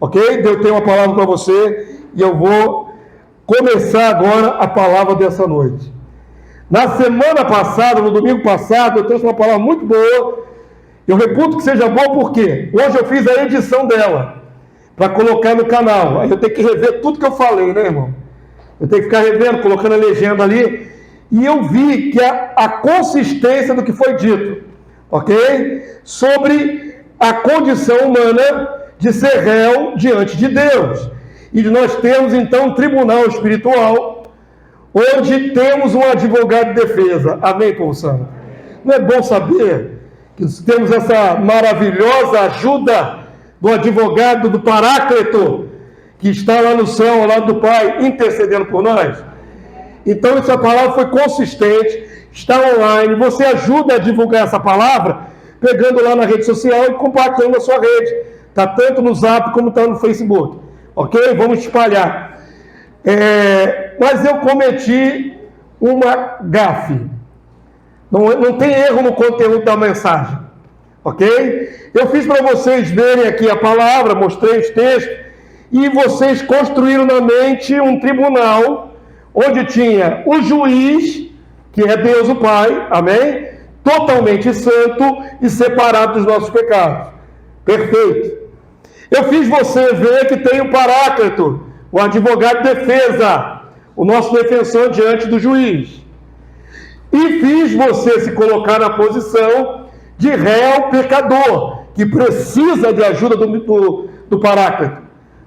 Ok? Deus tem uma palavra para você e eu vou começar agora a palavra dessa noite. Na semana passada, no domingo passado, eu trouxe uma palavra muito boa. Eu reputo que seja boa porque hoje eu fiz a edição dela para colocar no canal. Aí eu tenho que rever tudo que eu falei, né, irmão? Eu tenho que ficar revendo, colocando a legenda ali. E eu vi que a consistência do que foi dito, ok? Sobre a condição humana de ser réu diante de Deus. E de nós termos, então, um tribunal espiritual, onde temos um advogado de defesa. Amém, povo santo? Não é bom saber que temos essa maravilhosa ajuda do advogado, do Paráclito, que está lá no céu, ao lado do Pai, intercedendo por nós? Então, essa palavra foi consistente, está online. Você ajuda a divulgar essa palavra, pegando lá na rede social e compartilhando na sua rede. Está tanto no Zap como está no Facebook. Ok? Vamos espalhar. Mas eu cometi uma gafe. Não tem erro no conteúdo da mensagem. Ok? Eu fiz para vocês verem aqui a palavra, mostrei os textos, e vocês construíram na mente um tribunal onde tinha o juiz, que é Deus o Pai, amém? Totalmente santo e separado dos nossos pecados. Perfeito. Eu fiz você ver que tem o Paráclito, o advogado de defesa, o nosso defensor diante do juiz. E fiz você se colocar na posição de réu pecador, que precisa de ajuda do Paráclito.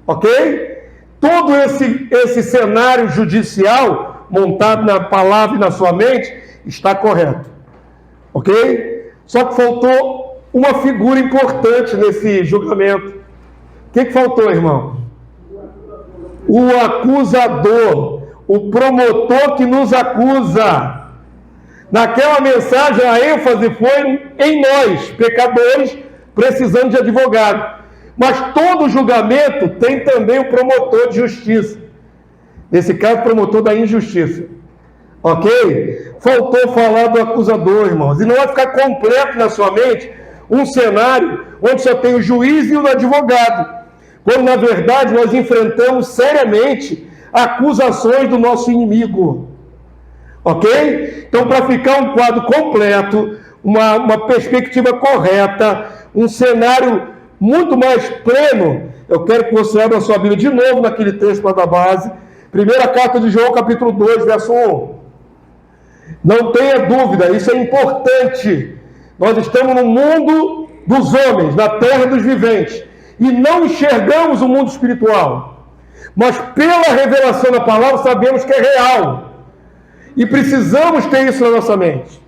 Ok? Todo esse cenário judicial, montado na palavra e na sua mente, está correto. Ok? Só que faltou uma figura importante nesse julgamento. O que faltou, irmão? O acusador, o promotor que nos acusa. Naquela mensagem, a ênfase foi em nós, pecadores, precisando de advogado. Mas todo julgamento tem também o promotor de justiça. Nesse caso, o promotor da injustiça. Ok? Faltou falar do acusador, irmãos. E não vai ficar completo na sua mente um cenário onde só tem o juiz e o advogado. Quando, na verdade, nós enfrentamos seriamente acusações do nosso inimigo. Ok? Então, para ficar um quadro completo, uma perspectiva correta, um cenário muito mais pleno, eu quero que você abra a sua Bíblia de novo naquele texto lá da base. Primeira carta de João, capítulo 2, verso 1. Não tenha dúvida, isso é importante. Nós estamos no mundo dos homens, na terra dos viventes, e não enxergamos o mundo espiritual. Mas pela revelação da palavra sabemos que é real. E precisamos ter isso na nossa mente.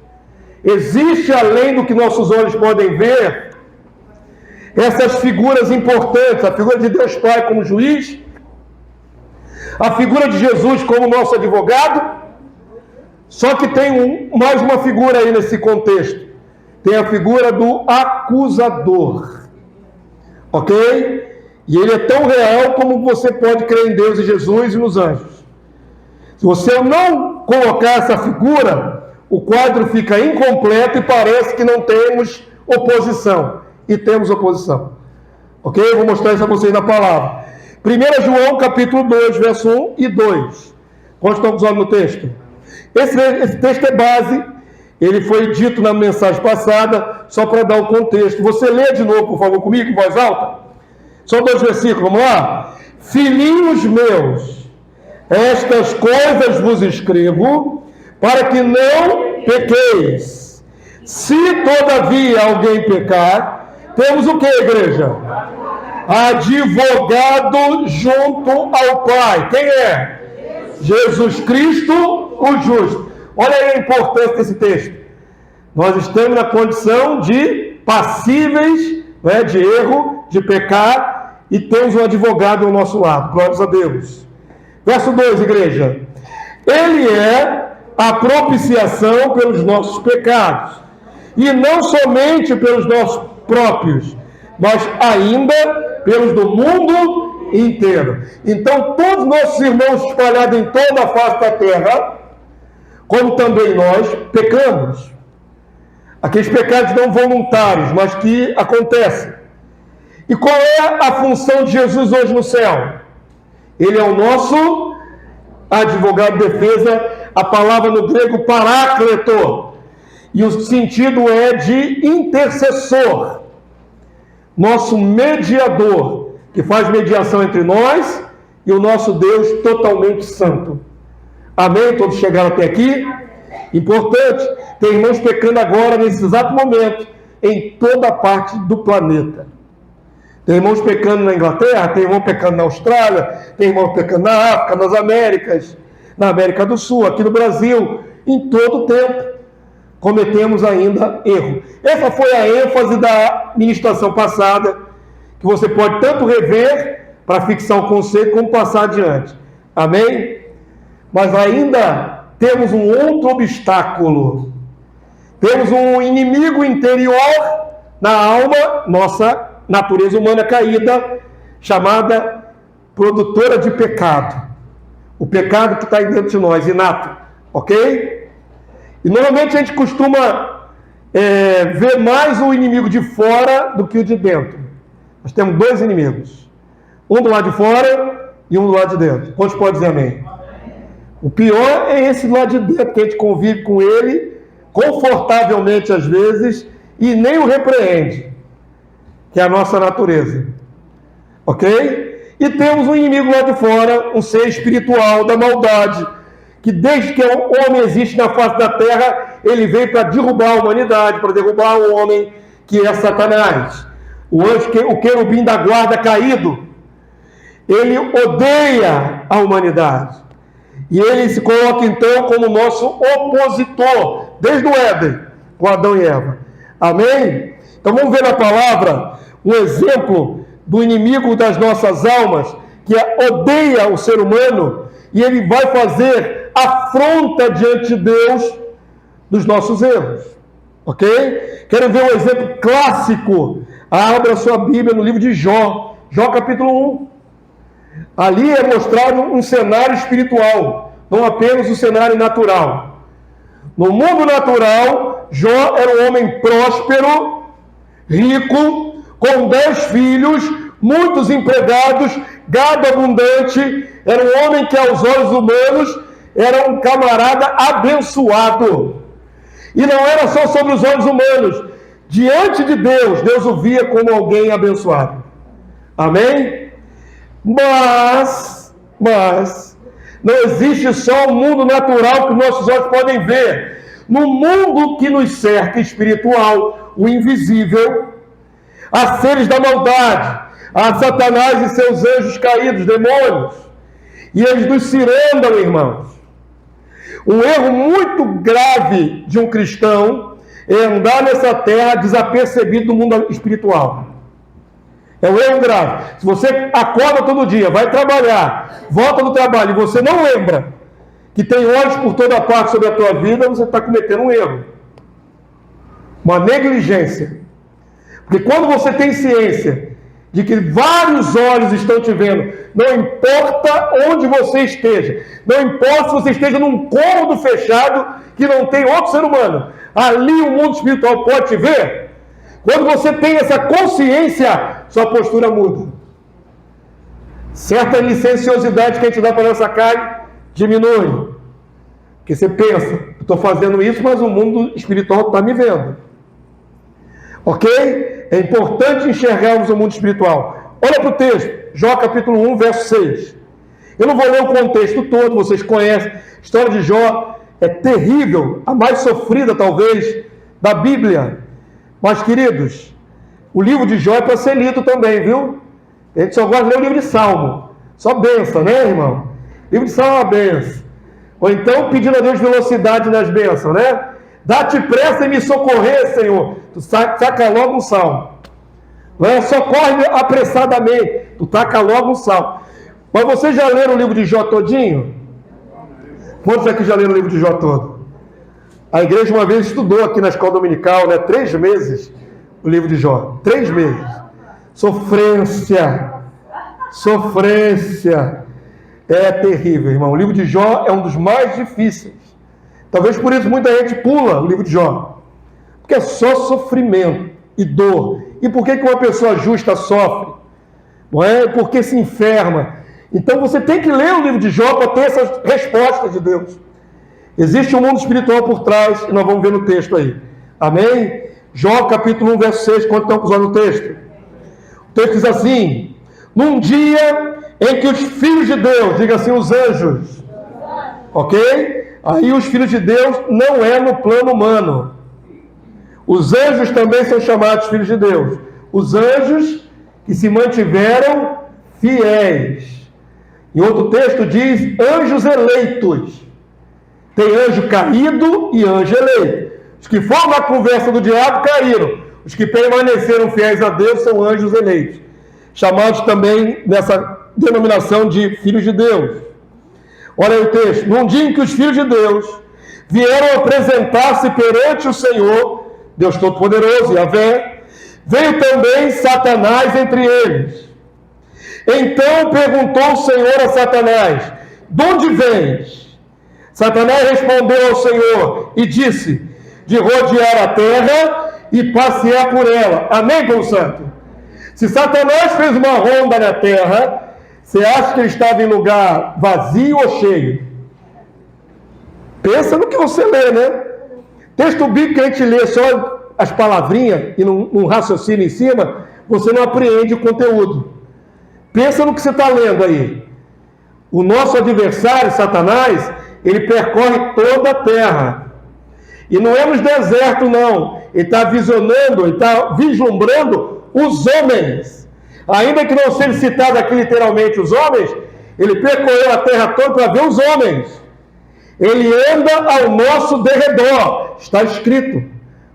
Existe, além do que nossos olhos podem ver, essas figuras importantes, a figura de Deus Pai como juiz, a figura de Jesus como nosso advogado, só que tem mais uma figura aí nesse contexto. Tem a figura do acusador. Ok? E ele é tão real como você pode crer em Deus e Jesus e nos anjos. Se você não colocar essa figura, o quadro fica incompleto e parece que não temos oposição. E temos oposição. Ok? Eu vou mostrar isso a vocês na palavra. 1 João, capítulo 2, verso 1 e 2. Quantos estão usando no texto? Esse texto é base. Ele foi dito na mensagem passada, só para dar o contexto. Você lê de novo, por favor, comigo, em voz alta? Só 2 versículos, vamos lá? Filhinhos meus, estas coisas vos escrevo, para que não pequeis. Se todavia alguém pecar, temos o que, igreja? Advogado junto ao Pai. Quem é? Jesus Cristo, o justo. Olha aí a importância desse texto. Nós estamos na condição de passíveis, né, de erro, de pecar, e temos um advogado ao nosso lado. Glórias a Deus. Verso 2, igreja. Ele é a propiciação pelos nossos pecados, e não somente pelos nossos próprios, mas ainda pelos do mundo inteiro. Então, todos os nossos irmãos espalhados em toda a face da terra, como também nós, pecamos. Aqueles pecados não voluntários, mas que acontecem. E qual é a função de Jesus hoje no céu? Ele é o nosso advogado de defesa, a palavra no grego paráclito, e o sentido é de intercessor, nosso mediador, que faz mediação entre nós e o nosso Deus totalmente santo. Amém? Todos chegaram até aqui? Importante, tem irmãos pecando agora, nesse exato momento, em toda parte do planeta. Tem irmãos pecando na Inglaterra, tem irmão pecando na Austrália, tem irmão pecando na África, nas Américas, na América do Sul, aqui no Brasil, em todo o tempo. Cometemos ainda erro. Essa foi a ênfase da ministração passada, que você pode tanto rever para fixar o conceito, como passar adiante. Amém? Mas ainda temos um outro obstáculo. Temos um inimigo interior na alma, nossa natureza humana caída, chamada produtora de pecado. O pecado que está aí dentro de nós, inato. Ok? E normalmente a gente costuma ver mais o inimigo de fora do que o de dentro. Nós temos dois inimigos. Um do lado de fora e um do lado de dentro. Quantos podem dizer amém? O pior é esse do lado de dentro, que a gente convive com ele confortavelmente às vezes e nem o repreende, que é a nossa natureza. Ok? E temos um inimigo lá de fora, um ser espiritual da maldade, que desde que o homem existe na face da terra, ele veio para derrubar a humanidade, para derrubar o homem, que é Satanás. O anjo, o querubim da guarda caído, ele odeia a humanidade. E ele se coloca então como nosso opositor, desde o Éden, com Adão e Eva. Amém? Então vamos ver na palavra um exemplo do inimigo das nossas almas, que odeia o ser humano, e ele vai fazer afronta diante de Deus dos nossos erros. Ok? Quero ver um exemplo clássico. Abra sua Bíblia no livro de Jó, Jó capítulo 1. Ali é mostrado um cenário espiritual, não apenas um cenário natural. No mundo natural, Jó era um homem próspero, rico, com 10 filhos, muitos empregados, gado abundante. Era um homem que aos olhos humanos era um camarada abençoado. E não era só sobre os olhos humanos. Diante de Deus, Deus o via como alguém abençoado. Amém? Mas, não existe só o mundo natural que nossos olhos podem ver. No mundo que nos cerca espiritual, o invisível, há seres da maldade, há Satanás e seus anjos caídos, demônios, e eles nos cirandam, irmãos. Um erro muito grave de um cristão é andar nessa terra desapercebido do mundo espiritual. É um erro grave. Se você acorda todo dia, vai trabalhar, volta do trabalho e você não lembra que tem olhos por toda parte sobre a tua vida, você está cometendo um erro. Uma negligência. Porque quando você tem ciência de que vários olhos estão te vendo, não importa onde você esteja, não importa se você esteja num cômodo fechado que não tem outro ser humano, ali o mundo espiritual pode te ver. Quando você tem essa consciência, sua postura muda. Certa licenciosidade que a gente dá para a nossa carne diminui. Porque você pensa, eu estou fazendo isso, mas o mundo espiritual está me vendo. Ok? É importante enxergarmos o mundo espiritual. Olha para o texto, Jó capítulo 1, verso 6. Eu não vou ler o contexto todo, vocês conhecem. A história de Jó é terrível, a mais sofrida talvez da Bíblia. Mas, queridos, o livro de Jó é para ser lido também, viu? A gente só gosta de ler o livro de Salmo. Só benção, né, irmão? O livro de Salmo é uma benção. Ou então, pedindo a Deus velocidade nas bênçãos, né? Dá-te pressa em me socorrer, Senhor. Tu saca logo um salmo. Não é? Socorre apressadamente. Tu taca logo um salmo. Mas vocês já leram o livro de Jó todinho? Quantos aqui já leram o livro de Jó todo? A igreja uma vez estudou aqui na escola dominical, né? 3 meses, o livro de Jó. 3 meses. Sofrência. Sofrência. É terrível, irmão. O livro de Jó é um dos mais difíceis. Talvez por isso muita gente pula o livro de Jó. Porque é só sofrimento e dor E por que uma pessoa justa sofre? Não é? Porque se enferma. Então você tem que ler o livro de Jó para ter essas respostas de Deus. Existe um mundo espiritual por trás, e nós vamos ver no texto aí. Amém? Jó capítulo 1, verso 6, quanto estão usando o texto? O texto diz assim: num dia em que os filhos de Deus, diga assim, os anjos, ok? Aí os filhos de Deus não é no plano humano. Os anjos também são chamados filhos de Deus. Os anjos que se mantiveram fiéis. Em outro texto diz anjos eleitos. Tem anjo caído e anjo eleito. Os que foram na conversa do diabo caíram. Os que permaneceram fiéis a Deus são anjos eleitos. Chamados também nessa denominação de filhos de Deus. Olha aí o texto. Num dia em que os filhos de Deus vieram apresentar-se perante o Senhor, Deus Todo-Poderoso, Yahvé, veio também Satanás entre eles. Então perguntou o Senhor a Satanás: de onde vens? Satanás respondeu ao Senhor e disse: de rodear a terra e passear por ela. Amém, povo santo? Se Satanás fez uma ronda na terra, você acha que ele estava em lugar vazio ou cheio? Pensa no que você lê, né? Texto bíblico que a gente lê só as palavrinhas e não raciocina em cima, você não apreende o conteúdo. Pensa no que você está lendo aí. O nosso adversário, Satanás, ele percorre toda a terra. E não é nos desertos, não. Ele está visionando, ele está vislumbrando os homens. Ainda que não seja citado aqui literalmente os homens, ele percorreu a terra toda para ver os homens. Ele anda ao nosso derredor. Está escrito.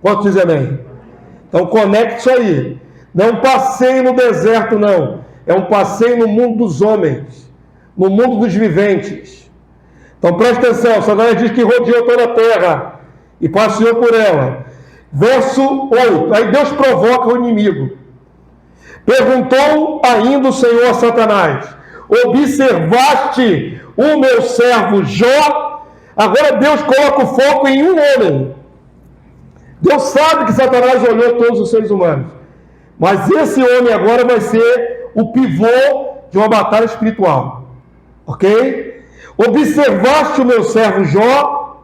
Quantos dizem amém? Então conecte isso aí. Não é um passeio no deserto, não. É um passeio no mundo dos homens. No mundo dos viventes. Então preste atenção. Satanás diz que rodeou toda a terra e passeou por ela. Verso 8. Aí Deus provoca o inimigo. Perguntou ainda o Senhor a Satanás: observaste o meu servo Jó? Agora Deus coloca o foco em um homem. Deus sabe que Satanás olhou todos os seres humanos. Mas esse homem agora vai ser o pivô de uma batalha espiritual. Ok? Observaste o meu servo Jó?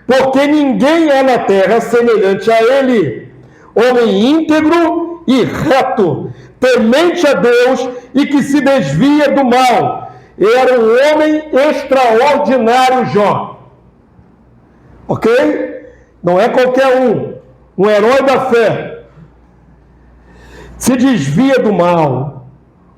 Porque ninguém é na terra semelhante a ele. Homem íntegro e reto, temente a Deus e que se desvia do mal. Era um homem extraordinário, Jó. Ok? Não é qualquer um herói da fé. Se desvia do mal.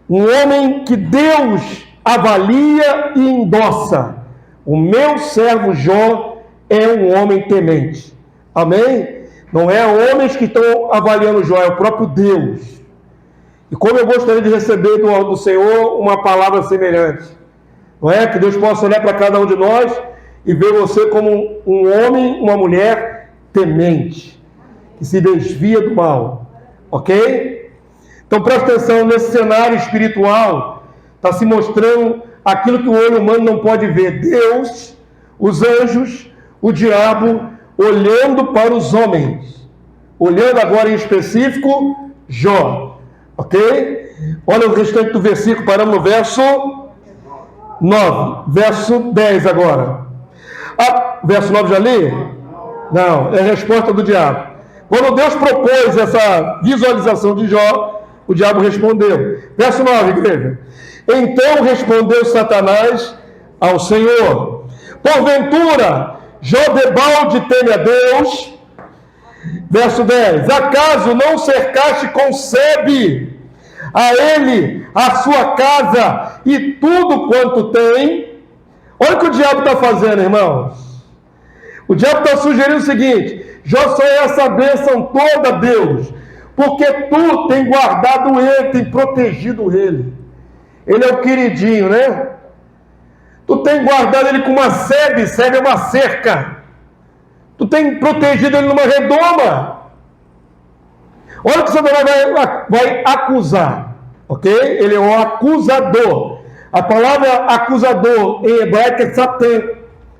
Um homem que Deus avalia e endossa. O meu servo Jó é um homem temente. Amém? Não é homens que estão avaliando Jó, é o próprio Deus. E como eu gostaria de receber do Senhor uma palavra semelhante. Não é? Que Deus possa olhar para cada um de nós e ver você como um homem, uma mulher temente, que se desvia do mal. Ok? Então presta atenção, nesse cenário espiritual, está se mostrando aquilo que o olho humano não pode ver. Deus, os anjos, o diabo, olhando para os homens. Olhando agora em específico, Jó. Ok? Olha o restante do versículo, paramos no verso 9. Verso 10 agora. Verso 9 já li? Não, é a resposta do diabo. Quando Deus propôs essa visualização de Jó, o diabo respondeu. Verso 9, igreja. Então respondeu Satanás ao Senhor: porventura, Jó debalde teme a Deus? Verso 10. Acaso não cercaste com sebe a ele, a sua casa e tudo quanto tem? Olha o que o diabo está fazendo, irmãos. O diabo está sugerindo o seguinte: Jó só é essa bênção toda, Deus, porque tu tem guardado ele, tem protegido ele. Ele é o queridinho, né? Tu tem guardado ele com uma sebe é uma cerca. Tu tem protegido ele numa redoma. Olha o que Satanás vai acusar, ok? Ele é o acusador. A palavra acusador em hebraico é Satã,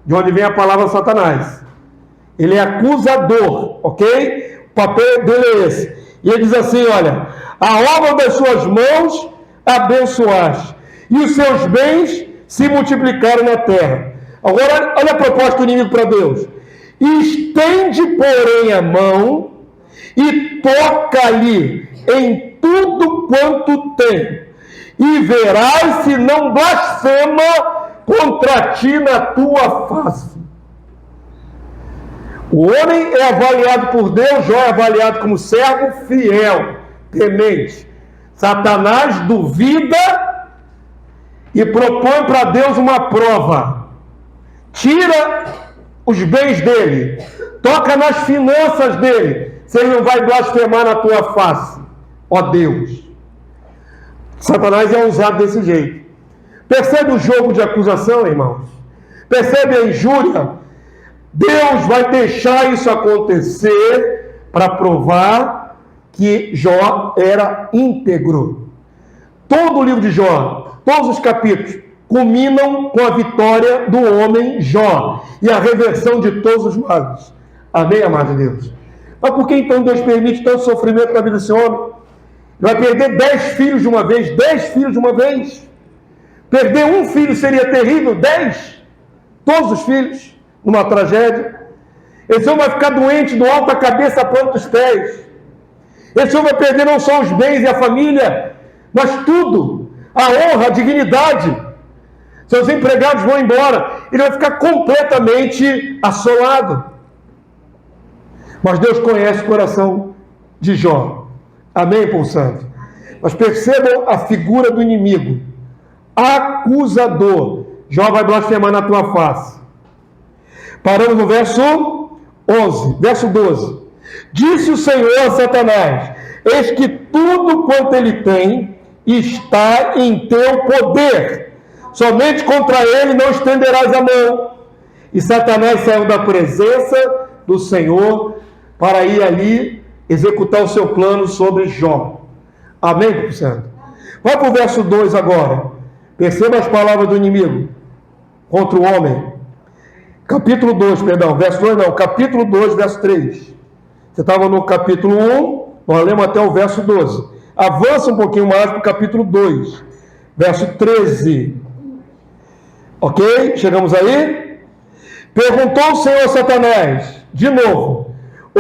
de onde vem a palavra Satanás. Ele é acusador, ok? O papel dele é esse. E ele diz assim, olha, a obra das suas mãos abençoaste, e os seus bens se multiplicaram na terra. Agora, olha a proposta do inimigo para Deus. Estende, porém, a mão e toca-lhe em tudo quanto tem, e verás se não blasfema contra ti na tua face. O homem é avaliado por Deus, Jó é avaliado como servo fiel, temente. Satanás duvida e propõe para Deus uma prova. Tira os bens dele, toca nas finanças dele, se ele não vai blasfemar na tua face, ó Deus. Satanás é usado desse jeito. Percebe o jogo de acusação, irmãos? Percebe a injúria? Deus vai deixar isso acontecer para provar que Jó era íntegro. Todo o livro de Jó, todos os capítulos, culminam com a vitória do homem Jó e a reversão de todos os males. Amém, amado de Deus? Mas por que então Deus permite tanto sofrimento na vida desse homem? Ele vai perder 10 filhos de uma vez, 10 filhos de uma vez. Perder um filho seria terrível, 10, todos os filhos, numa tragédia. Esse homem vai ficar doente do alto da cabeça à planta dos pés. Esse homem vai perder não só os bens e a família, mas tudo, a honra, a dignidade. Seus empregados vão embora, ele vai ficar completamente assolado. Mas Deus conhece o coração de Jó. Amém, povo santo? Mas percebam a figura do inimigo. Acusador. Jó vai blasfemar na tua face. Paramos no verso 11, verso 12. Disse o Senhor a Satanás: eis que tudo quanto ele tem está em teu poder. Somente contra ele não estenderás a mão. E Satanás saiu da presença do Senhor para ir ali executar o seu plano sobre Jó. Amém, povo santo? Vai para o verso 2 agora. Perceba as palavras do inimigo contra o homem. Capítulo 2, perdão, verso 2 não, capítulo 2, verso 3. Você estava no capítulo 1, nós lemos até o verso 12. Avança um pouquinho mais para o capítulo 2, verso 13. Ok? Chegamos aí? Perguntou o Senhor a Satanás, de novo: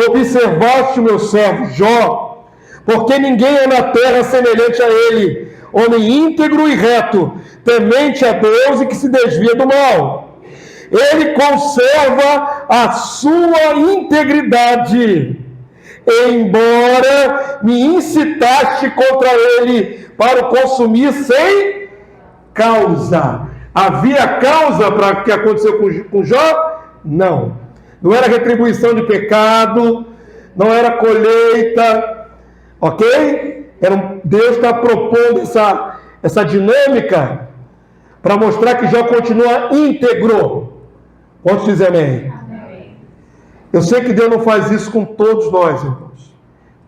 observaste o meu servo Jó, porque ninguém é na terra semelhante a ele, homem íntegro e reto, temente a Deus e que se desvia do mal. Ele conserva a sua integridade, embora me incitaste contra ele para o consumir sem causa. Havia causa para o que aconteceu com Jó? Não. Não era retribuição de pecado, não era colheita, ok? Deus está propondo essa dinâmica para mostrar que Jó continua íntegro. Pode dizer amém? Amém. Eu sei que Deus não faz isso com todos nós, irmãos,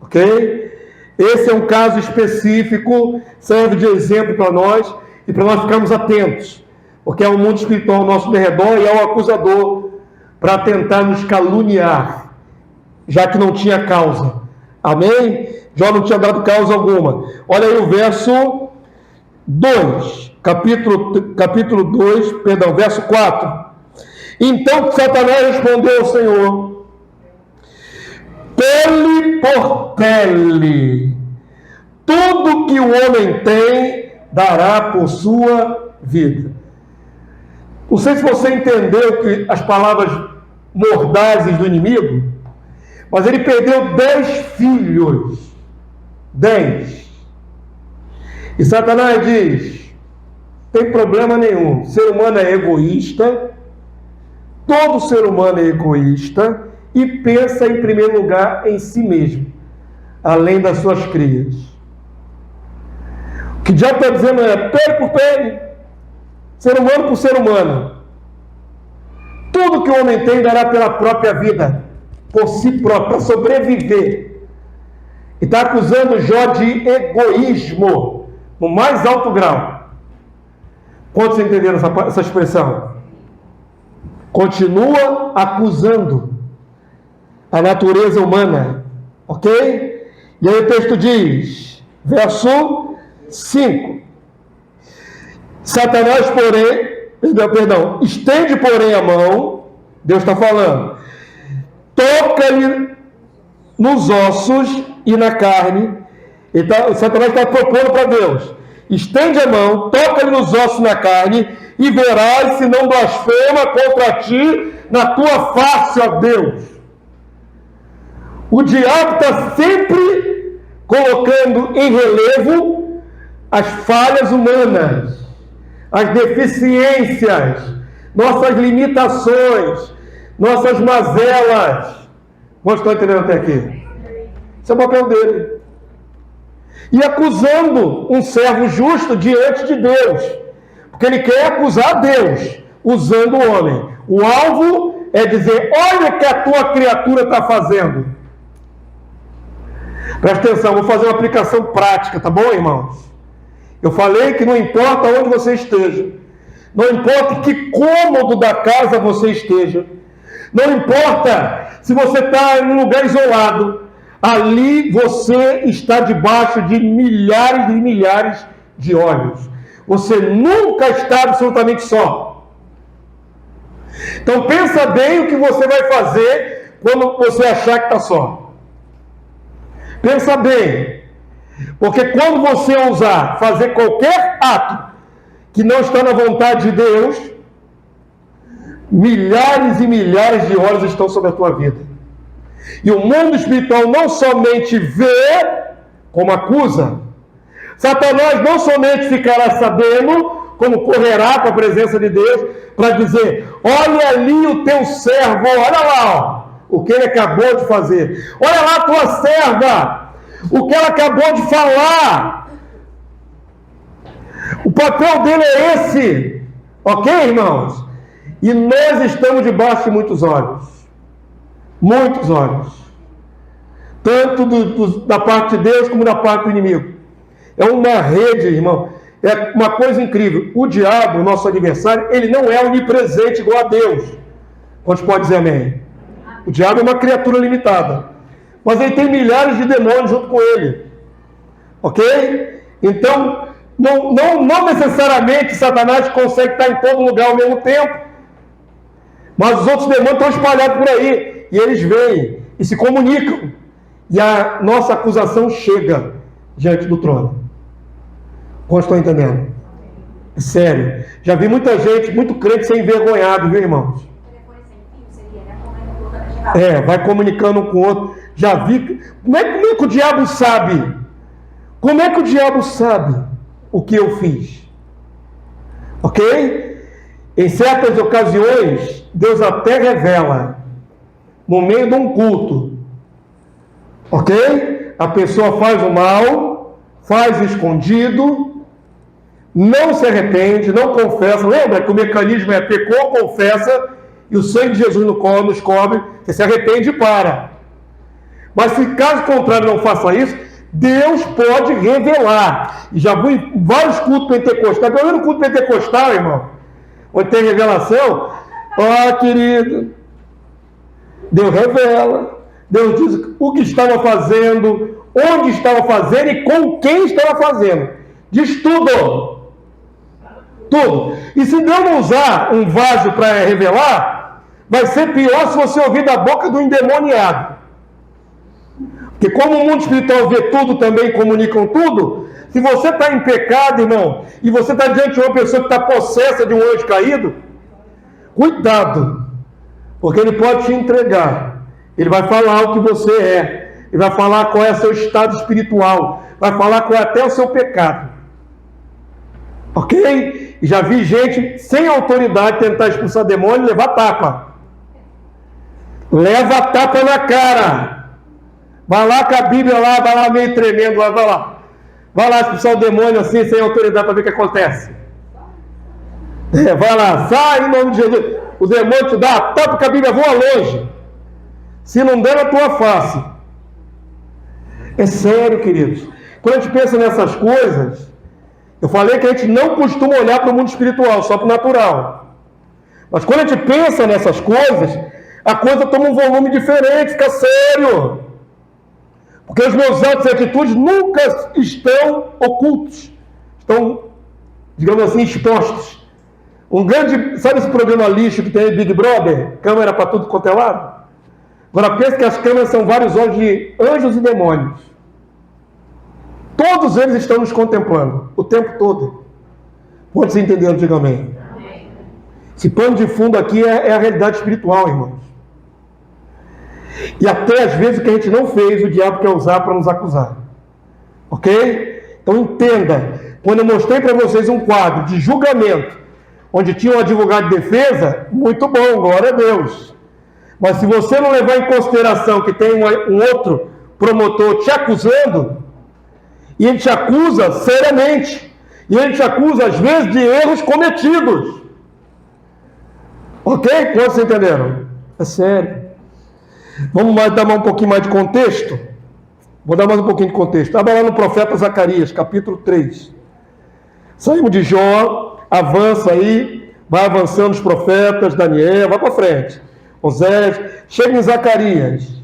ok? Esse é um caso específico, serve de exemplo para nós e para nós ficarmos atentos, porque é um mundo espiritual ao nosso redor e é o acusador para tentar nos caluniar, já que não tinha causa. Amém? Jó não tinha dado causa alguma. Olha aí o verso 2, capítulo 2, perdão, verso 4. Então Satanás respondeu ao Senhor: pele por pele, tudo que o homem tem dará por sua vida. Não sei se você entendeu que as palavras mordazes do inimigo, mas ele perdeu 10 filhos. 10. E Satanás diz: tem problema nenhum, o ser humano é egoísta, todo ser humano é egoísta e pensa em primeiro lugar em si mesmo, além das suas crias. O que já está dizendo é pele por pele, ser humano por ser humano. Tudo que o homem tem dará pela própria vida, por si próprio, para sobreviver. E está acusando Jó de egoísmo, no mais alto grau. Quantos entenderam essa expressão? Continua acusando a natureza humana, ok? E aí o texto diz, verso 5. Satanás, porém, estende, porém, a mão, Deus está falando, toca-lhe nos ossos e na carne. Satanás está propondo para Deus, estende a mão, toca-lhe nos ossos e na carne, e verás se não blasfema contra ti na tua face, ó Deus. O diabo está sempre colocando em relevo as falhas humanas, as deficiências, nossas limitações, nossas mazelas. Vocês estão entendendo até aqui? Esse é o papel dele. E acusando um servo justo diante de Deus, porque ele quer acusar Deus, usando o homem. O alvo é dizer, olha o que a tua criatura está fazendo. Presta atenção, vou fazer uma aplicação prática, tá bom, irmãos? Eu falei que não importa onde você esteja, não importa que cômodo da casa você esteja, não importa se você está em um lugar isolado, ali você está debaixo de milhares e milhares de olhos. Você nunca está absolutamente só. Então pensa bem o que você vai fazer quando você achar que está só. Pensa bem. Porque quando você ousar fazer qualquer ato que não está na vontade de Deus, milhares e milhares de olhos estão sobre a tua vida. E o mundo espiritual não somente vê, como acusa. Satanás não somente ficará sabendo, como correrá com a presença de Deus, para dizer, olha ali o teu servo, olha lá, ó, o que ele acabou de fazer. Olha lá a tua serva, o que ela acabou de falar. O papel dele é esse. Ok, irmãos? E nós estamos debaixo de muitos olhos. Muitos olhos. Tanto da parte de Deus como da parte do inimigo. É uma rede, irmão. É uma coisa incrível. O diabo, o nosso adversário, ele não é onipresente igual a Deus. Quantos pode dizer amém? O diabo é uma criatura limitada. Mas ele tem milhares de demônios junto com ele. Ok? Então, não necessariamente Satanás consegue estar em todo lugar ao mesmo tempo. Mas os outros demônios estão espalhados por aí. E eles vêm e se comunicam. E a nossa acusação chega diante do trono. Como estão entendendo? É sério. Já vi muita gente, muito crente ser envergonhado, viu, irmãos? Vai comunicando um com o outro. Já vi. Como é que o diabo sabe? Como é que o diabo sabe o que eu fiz? Ok? Em certas ocasiões, Deus até revela, no meio de um culto. Ok? A pessoa faz o mal, faz escondido, não se arrepende, não confessa. Lembra que o mecanismo é pecou, confessa, e o sangue de Jesus nos cobre, você se arrepende e para. Mas se caso contrário não faça isso, Deus pode revelar. E já vi em vários cultos pentecostais, pelo menos no culto pentecostal, irmão, onde tem revelação, ó querido, Deus revela, Deus diz o que estava fazendo, onde estava fazendo e com quem estava fazendo. Diz tudo. Tudo. E se Deus não usar um vaso para revelar, vai ser pior se você ouvir da boca do endemoniado. Porque como o mundo espiritual vê tudo também, comunicam tudo, se você está em pecado, irmão, e você está diante de uma pessoa que está possessa de um anjo caído, cuidado, porque ele pode te entregar. Ele vai falar o que você é, ele vai falar qual é o seu estado espiritual, vai falar qual é até o seu pecado. Ok? E já vi gente sem autoridade tentar expulsar demônio e levar tapa. Leva tapa na cara. Vai lá com a Bíblia lá, vai lá meio tremendo, vai lá. Vai lá expulsar o demônio assim, sem autoridade, para ver o que acontece. Vai lá, sai em nome de Jesus. O demônio te dá a tapa que a Bíblia voa longe. Se não der na tua face. É sério, queridos. Quando a gente pensa nessas coisas, eu falei que a gente não costuma olhar para o mundo espiritual, só para o natural. Mas quando a gente pensa nessas coisas, a coisa toma um volume diferente, fica sério. Porque os meus atos e atitudes nunca estão ocultos. Estão, digamos assim, expostos. Sabe esse programa lixo que tem aí, Big Brother? Câmera para tudo quanto é lado? Agora pensa que as câmeras são vários olhos de anjos e demônios. Todos eles estão nos contemplando, o tempo todo. Quantos entenderam? Diga amém. Esse pano de fundo aqui é a realidade espiritual, irmãos. E até às vezes o que a gente não fez, o diabo quer usar para nos acusar. Ok? Então entenda, quando eu mostrei para vocês um quadro de julgamento, onde tinha um advogado de defesa, muito bom, glória a Deus. Mas se você não levar em consideração que tem um outro promotor te acusando, e ele te acusa seriamente, e ele te acusa às vezes de erros cometidos. Ok? Quantos entenderam? É sério. Vamos dar um pouquinho mais de contexto? Vou dar mais um pouquinho de contexto. Abra lá no profeta Zacarias, capítulo 3. Saímos de Jó, avança aí, vai avançando os profetas, Daniel, vai para frente. Osés, chega em Zacarias.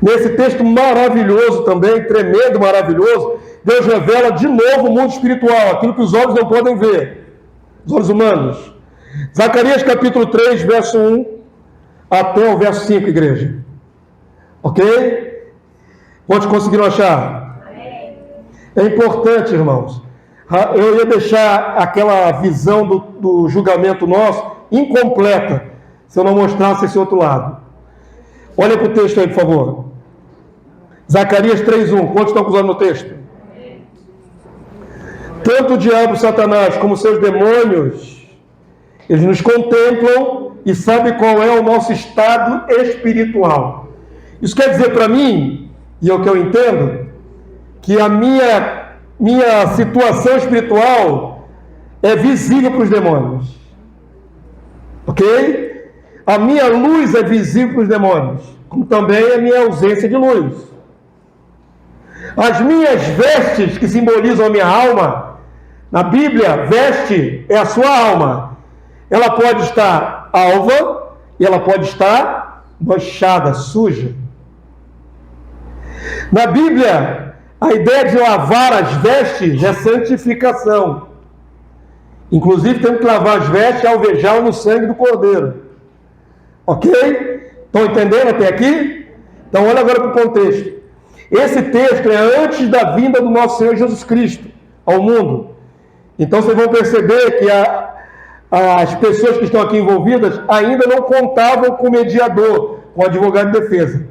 Nesse texto maravilhoso também, tremendo, maravilhoso, Deus revela de novo o mundo espiritual, aquilo que os olhos não podem ver, os olhos humanos. Zacarias capítulo 3, verso 1 até o verso 5, igreja. Ok? Quantos conseguiram achar? É importante, irmãos. Eu ia deixar aquela visão do julgamento nosso incompleta, se eu não mostrasse esse outro lado. Olha para o texto aí, por favor. Zacarias 3:1. Quantos estão usando no texto? Tanto o diabo, Satanás, como seus demônios, eles nos contemplam e sabem qual é o nosso estado espiritual. Isso quer dizer para mim, e é o que eu entendo, que a minha situação espiritual é visível para os demônios. Ok? A minha luz é visível para os demônios, como também a minha ausência de luz. As minhas vestes, que simbolizam a minha alma, na Bíblia, veste é a sua alma. Ela pode estar alva e ela pode estar manchada, suja. Na Bíblia, a ideia de lavar as vestes é santificação. Inclusive, temos que lavar as vestes e alvejá-las no sangue do Cordeiro. Ok? Estão entendendo até aqui? Então, olha agora para o contexto. Esse texto é antes da vinda do nosso Senhor Jesus Cristo ao mundo. Então, vocês vão perceber que as pessoas que estão aqui envolvidas ainda não contavam com o mediador, com o advogado de defesa.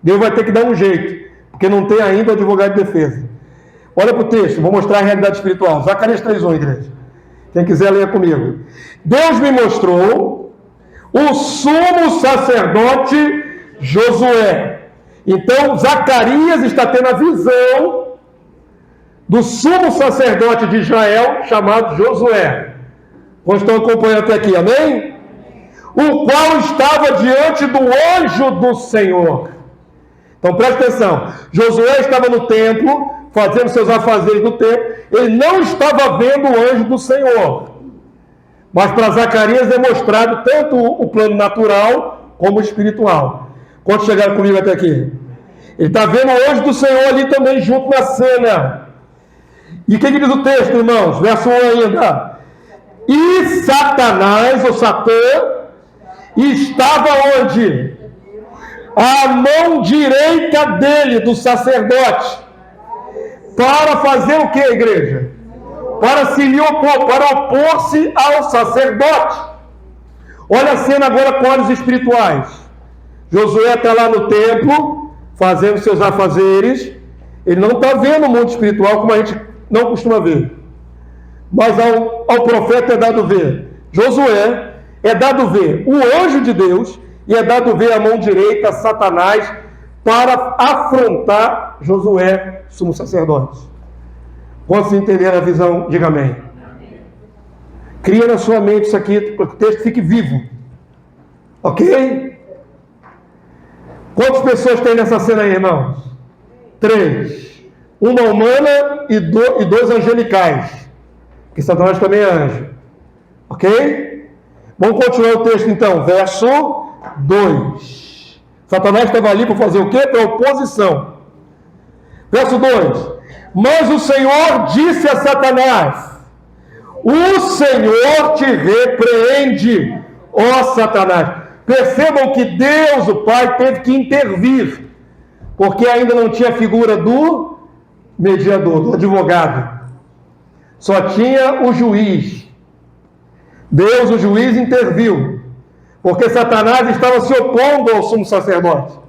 Deus vai ter que dar um jeito, porque não tem ainda o advogado de defesa. Olha para o texto, vou mostrar a realidade espiritual. Zacarias 3:1, igreja. Quem quiser, leia comigo. Deus me mostrou o sumo sacerdote Josué. Então, Zacarias está tendo a visão do sumo sacerdote de Israel, chamado Josué. Vocês estão acompanhando até aqui, amém? O qual estava diante do anjo do Senhor. Então, presta atenção. Josué estava no templo, fazendo seus afazeres do templo. Ele não estava vendo o anjo do Senhor. Mas para Zacarias é mostrado tanto o plano natural como o espiritual. Quantos chegaram comigo até aqui? Ele está vendo o anjo do Senhor ali também junto na cena. E o que diz o texto, irmãos? Verso 1 ainda. E Satanás, ou Satã, estava onde? À mão direita dele, do sacerdote. Para fazer o que, igreja? Para se lhe opor, para opor-se ao sacerdote. Olha a cena agora com olhos espirituais. Josué está lá no templo, fazendo seus afazeres. Ele não está vendo o mundo espiritual como a gente não costuma ver. Mas ao profeta é dado ver. Josué é dado ver o anjo de Deus e é dado ver a mão direita, Satanás, para afrontar Josué, sumo sacerdote. Quantos entenderam a visão? Diga amém. Cria na sua mente isso aqui, para que o texto fique vivo. Ok? Quantas pessoas tem nessa cena aí, irmãos? 3. Uma humana e dois angelicais. Porque Satanás também é anjo. Ok? Vamos continuar o texto então. Verso 2. Satanás estava ali para fazer o quê? Para oposição. Verso 2: Mas o Senhor disse a Satanás: o Senhor te repreende, ó Satanás. Percebam que Deus, o Pai, teve que intervir, porque ainda não tinha a figura do mediador, do advogado. Só tinha o juiz. Deus, o juiz, interviu, porque Satanás estava se opondo ao sumo sacerdote.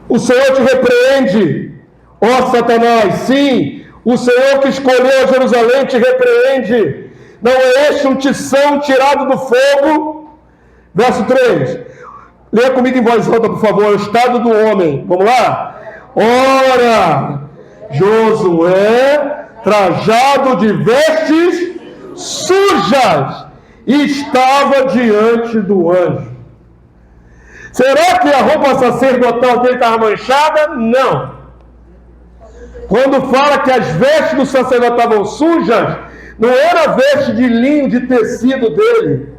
O Senhor te repreende, ó Satanás. Sim, o Senhor que escolheu Jerusalém te repreende. Não é este um tição tirado do fogo? Verso 3. Leia comigo em voz alta, por favor. O estado do homem. Vamos lá? Ora, Josué, trajado de vestes sujas, estava diante do anjo. Será que a roupa sacerdotal dele estava manchada? Não. Quando fala que as vestes do sacerdote estavam sujas, não era a veste de linho, de tecido dele.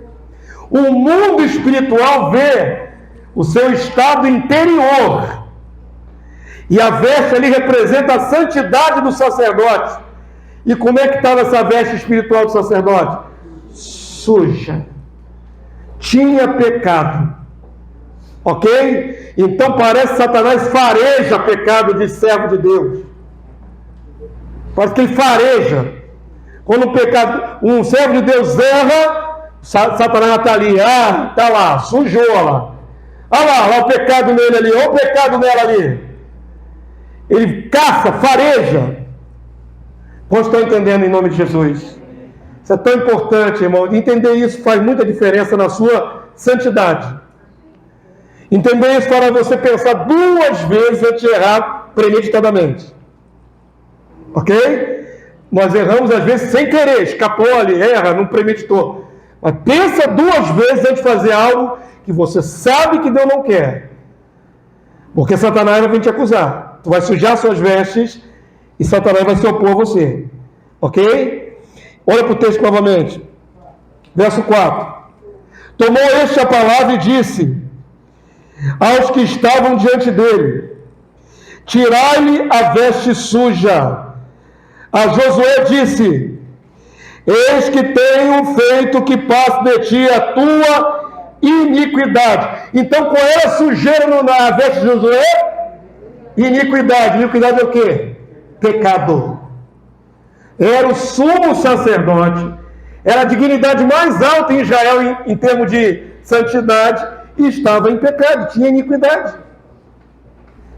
O mundo espiritual vê o seu estado interior. E a veste ali representa a santidade do sacerdote. E como é que estava essa veste espiritual do sacerdote? Suja. Tinha pecado. Ok? Então parece que Satanás fareja pecado de servo de Deus. Parece que ele fareja. Quando um servo de Deus erra, Satanás está ali. Está lá, sujou lá. Olha lá o pecado nele ali, olha o pecado nela ali. Ele caça, fareja. Quantos estão entendendo em nome de Jesus? Isso é tão importante, irmão. Entender isso faz muita diferença na sua santidade. Entender isso para você pensar 2 vezes antes de errar premeditadamente. Ok? Nós erramos às vezes sem querer, escapou ali, erra, não premeditou. Mas pensa 2 vezes antes de fazer algo que você sabe que Deus não quer. Porque Satanás vai vir te acusar. Tu vai sujar suas vestes e Satanás vai se opor a você. Ok? Olha para o texto novamente. Verso 4. Tomou este a palavra e disse aos que estavam diante dele: tirai-lhe a veste suja. A Josué disse: eis que tenho feito que passe de ti a tua iniquidade. Então qual era a sujeira na veste de Josué? Iniquidade. Iniquidade é o quê? Pecado. Era o sumo sacerdote, era a dignidade mais alta em Israel em termos de santidade, e estava em pecado, tinha iniquidade.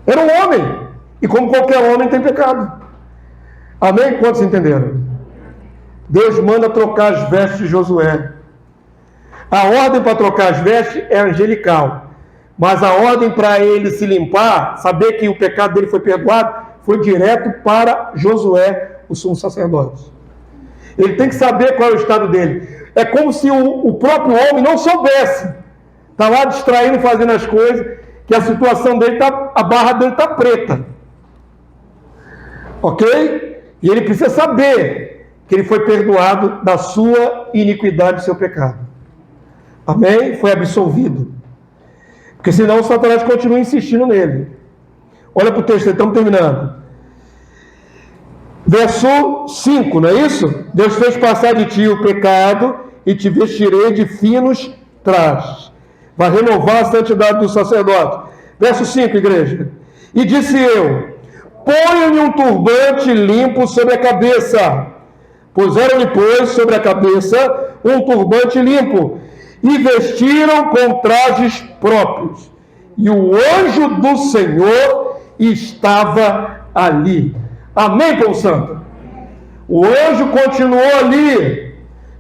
Era um homem, e como qualquer homem tem pecado. Amém? Quantos entenderam? Deus manda trocar as vestes de Josué. A ordem para trocar as vestes é angelical, mas a ordem para ele se limpar, saber que o pecado dele foi perdoado, foi direto para Josué, o sumo sacerdote. Ele tem que saber qual é o estado dele. É como se o próprio homem não soubesse. Está lá distraindo, fazendo as coisas, que a situação dele a barra dele está preta. Ok? E ele precisa saber que ele foi perdoado da sua iniquidade, do seu pecado. Amém? Foi absolvido. Porque senão o Satanás continua insistindo nele. Olha para o texto, estamos terminando. Verso 5, não é isso? Deus fez passar de ti o pecado e te vestirei de finos trajes. Vai renovar a santidade do sacerdote. Verso 5, igreja. E disse eu: ponha-lhe um turbante limpo sobre a cabeça. Puseram-lhe, pois, sobre a cabeça um turbante limpo, e vestiram com trajes próprios. E o anjo do Senhor estava ali. Amém, povo santo? O anjo continuou ali,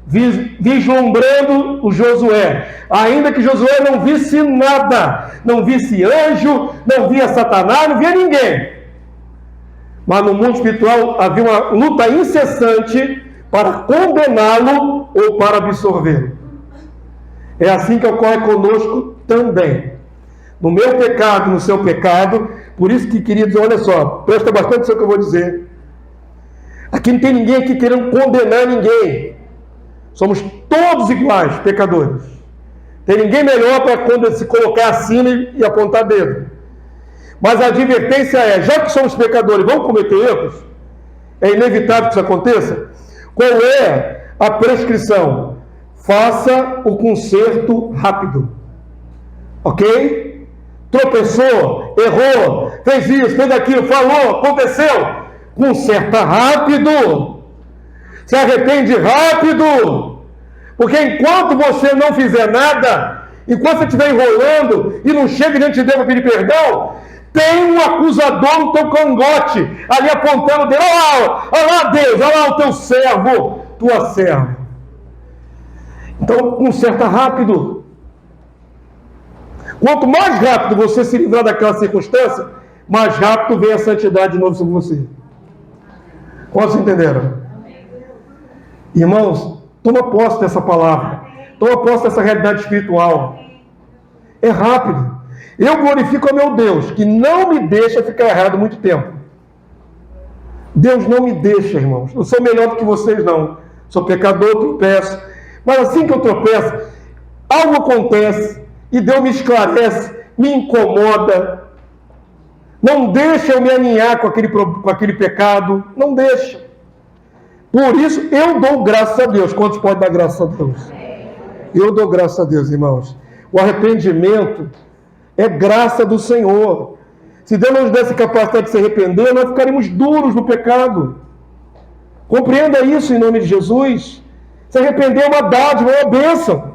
vislumbrando o Josué, ainda que Josué não visse nada, não visse anjo, não via Satanás, não via ninguém. Mas no mundo espiritual havia uma luta incessante para condená-lo ou para absorvê-lo. É assim que ocorre conosco também. No meu pecado, no seu pecado. Por isso que, queridos, olha só, presta bastante atenção que eu vou dizer. Aqui não tem ninguém aqui querendo condenar ninguém. Somos todos iguais, pecadores. Tem ninguém melhor para quando se colocar acima e apontar dedo. Mas a advertência é, já que somos pecadores, vamos cometer erros? É inevitável que isso aconteça? Qual é a prescrição? Faça o conserto rápido. Ok? Tropeçou, errou, fez isso, fez aquilo, falou, aconteceu. Conserta rápido. Se arrepende rápido. Porque enquanto você não fizer nada, enquanto você estiver enrolando e não chega diante de Deus para pedir perdão, tem um acusador no teu cangote, ali apontando Deus. Olha lá Deus, olha lá o teu servo, tua serva. Então, conserta rápido. Quanto mais rápido você se livrar daquela circunstância, mais rápido vem a santidade de novo sobre você. Quantos entenderam? Irmãos, toma posse dessa palavra. Toma posse dessa realidade espiritual. É rápido. Eu glorifico ao meu Deus, que não me deixa ficar errado muito tempo. Deus não me deixa, irmãos. Eu sou melhor do que vocês, não. Sou pecador, tropeço. Mas assim que eu tropeço, algo acontece e Deus me esclarece, me incomoda. Não deixa eu me aninhar com aquele pecado. Não deixa. Por isso, eu dou graças a Deus. Quantos podem dar graças a Deus? Eu dou graças a Deus, irmãos. O arrependimento é graça do Senhor. Se Deus não nos desse capacidade de se arrepender, nós ficaríamos duros no pecado. Compreenda isso em nome de Jesus. Se arrepender é uma dádiva, é uma bênção.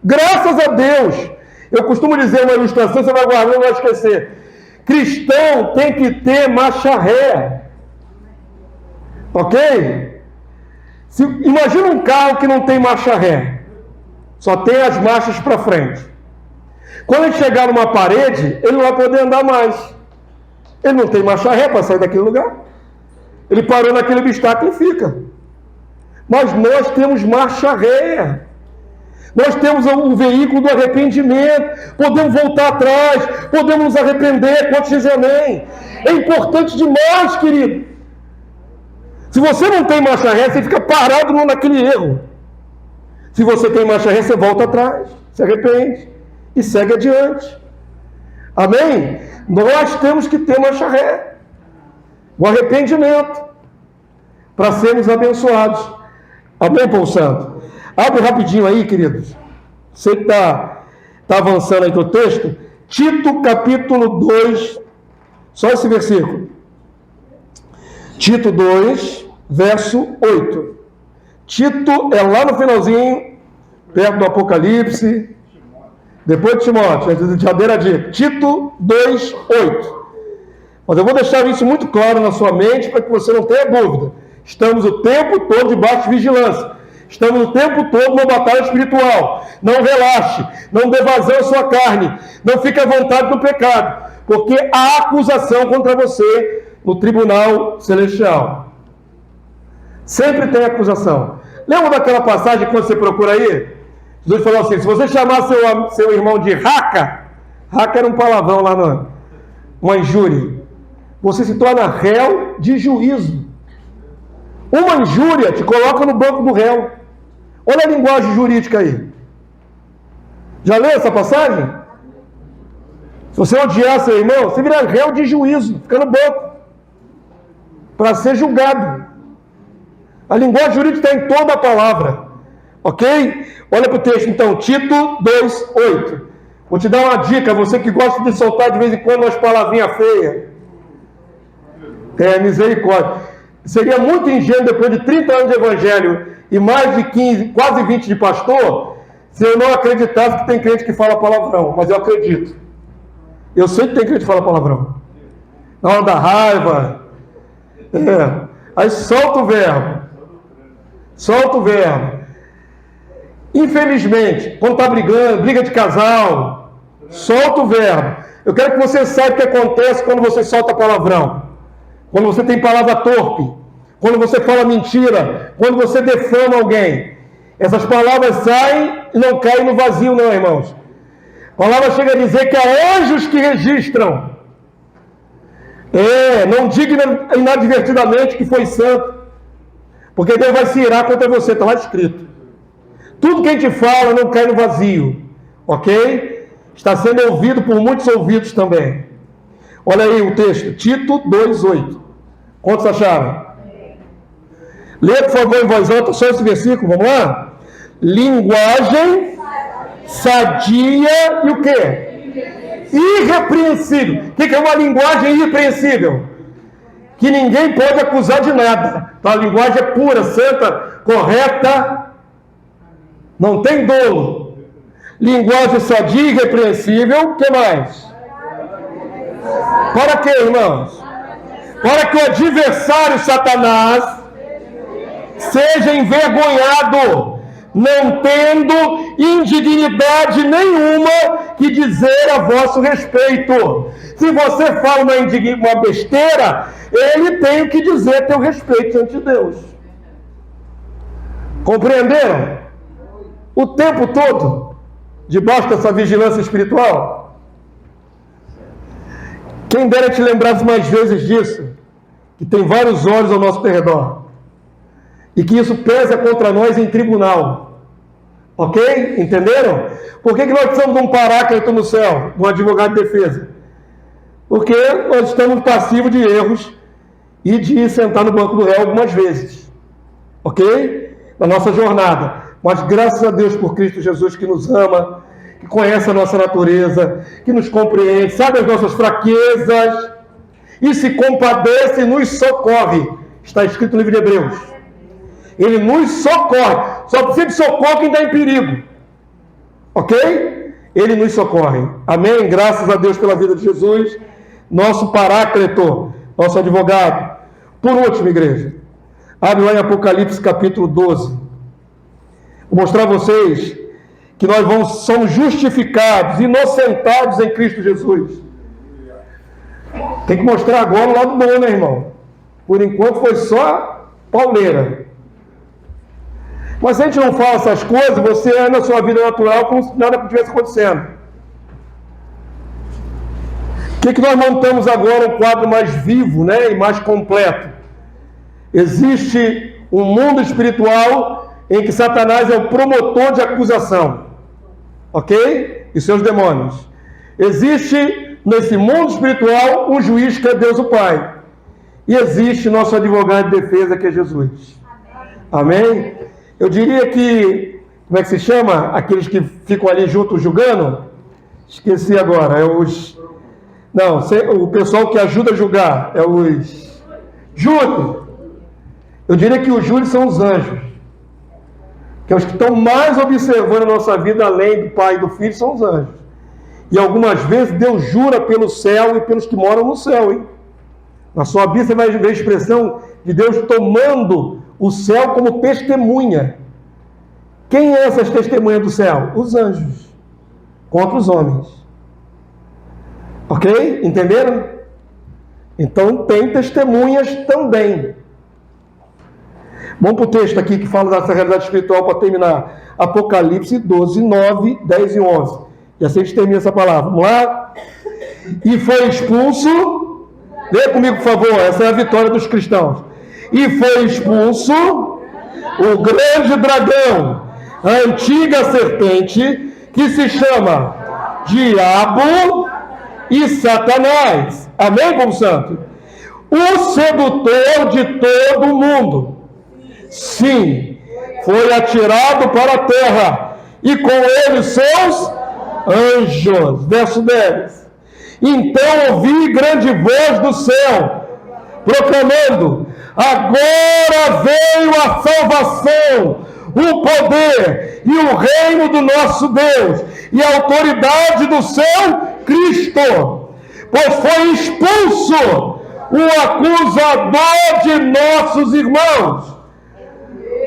Graças a Deus. Eu costumo dizer uma ilustração, você vai guardar, não vai esquecer. Cristão tem que ter marcha ré. Ok? Imagina um carro que não tem marcha ré. Só tem as marchas para frente. Quando ele chegar numa parede, ele não vai poder andar mais. Ele não tem marcha ré para sair daquele lugar. Ele parou naquele obstáculo e fica. Mas nós temos marcha ré. Nós temos o veículo do arrependimento. Podemos voltar atrás. Podemos nos arrepender. Quantos dizem amém? É importante demais, querido. Se você não tem marcha ré, você fica parado naquele erro. Se você tem marcha ré, você volta atrás. Se arrepende. E segue adiante. Amém? Nós temos que ter marcha ré. O arrependimento. Para sermos abençoados. Amém, povo santo? Abre rapidinho aí, queridos. Você que está avançando aí no texto. Tito capítulo 2. Só esse versículo. Tito 2, verso 8. Tito é lá no finalzinho, perto do Apocalipse. Depois de Timóteo, já dei a dica. Tito 2, 8. Mas eu vou deixar isso muito claro na sua mente para que você não tenha dúvida. Estamos o tempo todo debaixo de vigilância. Estamos o tempo todo numa batalha espiritual. Não relaxe. Não dê vazão à sua carne. Não fique à vontade do pecado. Porque há acusação contra você no tribunal celestial. Sempre tem acusação. Lembra daquela passagem que você procura aí? Jesus falou assim, se você chamar seu irmão de raca era um palavrão lá, uma injúria. Você se torna réu de juízo. Uma injúria te coloca no banco do réu. Olha a linguagem jurídica aí. Já leu essa passagem? Se você odiar seu irmão, você vira réu de juízo, fica no banco, para ser julgado. A linguagem jurídica está em toda a palavra. Ok? Olha para o texto então, Tito 2:8. Vou te dar uma dica, você que gosta de soltar de vez em quando umas palavrinhas feias. Misericórdia. Seria muito ingênuo, depois de 30 anos de evangelho e mais de 15, quase 20 de pastor, se eu não acreditasse que tem crente que fala palavrão. Mas eu acredito. Eu sei que tem crente que fala palavrão. Na hora da raiva. Aí solta o verbo. Solta o verbo. Infelizmente, quando está brigando, briga de casal, solta o verbo. Eu quero que você saiba o que acontece quando você solta palavrão. Quando você tem palavra torpe. Quando você fala mentira. Quando você defama alguém. Essas palavras saem e não caem no vazio, não, irmãos. A palavra chega a dizer que há anjos que registram. Não diga inadvertidamente que foi santo. Porque Deus vai se irar contra você, está lá escrito. Tudo que a gente fala não cai no vazio, ok? Está sendo ouvido por muitos ouvidos também. Olha aí o texto, Tito 2:8. Quantos acharam? Lê, por favor, em voz alta só esse versículo, vamos lá? Linguagem sadia e o quê? Irrepreensível. O que é uma linguagem irrepreensível? Que ninguém pode acusar de nada. Então, a linguagem é pura, santa, correta, não tem dolo. Linguagem sadia e irrepreensível, o que mais? Para quê, irmãos? Para que o adversário Satanás seja envergonhado, não tendo indignidade nenhuma que dizer a vosso respeito. Se você fala uma besteira, ele tem o que dizer a teu respeito diante de Deus. Compreenderam? O tempo todo, debaixo dessa vigilância espiritual. Quem dera te lembrasse mais vezes disso, que tem vários olhos ao nosso redor, e que isso pesa contra nós em tribunal. Ok? Entenderam? Por que nós precisamos de um paráclito no céu, de um advogado de defesa? Porque nós estamos passivos de erros e de sentar no banco do réu algumas vezes. Ok? Na nossa jornada. Mas graças a Deus por Cristo Jesus, que nos ama, que conhece a nossa natureza, que nos compreende, sabe as nossas fraquezas, e se compadece e nos socorre. Está escrito no livro de Hebreus. Ele nos socorre. Só precisa de socorro quem está em perigo. Ok? Ele nos socorre. Amém? Graças a Deus pela vida de Jesus, nosso paráclito, nosso advogado. Por último, igreja, abre lá em Apocalipse capítulo 12. Vou mostrar a vocês que nós somos justificados, inocentados em Cristo Jesus. Tem que mostrar agora o lado bom, né, irmão? Por enquanto foi só pauleira. Mas se a gente não fala essas coisas, você anda a sua vida natural como se nada estivesse acontecendo. O que nós montamos agora? Um quadro mais vivo, né, e mais completo. Existe um mundo espiritual em que Satanás é o promotor de acusação. Ok? E seus demônios. Existe nesse mundo espiritual um juiz que é Deus o Pai. E existe nosso advogado de defesa que é Jesus. Amém? Eu diria que, como é que se chama? Aqueles que ficam ali juntos julgando? Esqueci agora, é os... Não, o pessoal que ajuda a julgar, é os... Júris. Eu diria que os júris são os anjos. Que é os que estão mais observando a nossa vida, além do Pai e do Filho, são os anjos. E algumas vezes Deus jura pelo céu e pelos que moram no céu, hein? Na sua Bíblia você vai ver a expressão de Deus tomando o céu como testemunha. Quem é essas testemunhas do céu? Os anjos. Contra os homens. Ok? Entenderam? Então tem testemunhas também. Vamos para o texto aqui que fala dessa realidade espiritual para terminar. Apocalipse 12, 9, 10 e 11. E assim a gente termina essa palavra. Vamos lá? E foi expulso... Leia comigo, por favor. Essa é a vitória dos cristãos. E foi expulso o grande dragão, a antiga serpente, que se chama Diabo e Satanás. Amém, povo santo? O sedutor de todo o mundo. Sim, foi atirado para a terra, e com ele seus anjos. Verso 10. Então ouvi grande voz do céu, proclamando: agora veio a salvação, o poder e o reino do nosso Deus, e a autoridade do seu Cristo, pois foi expulso o acusador de nossos irmãos,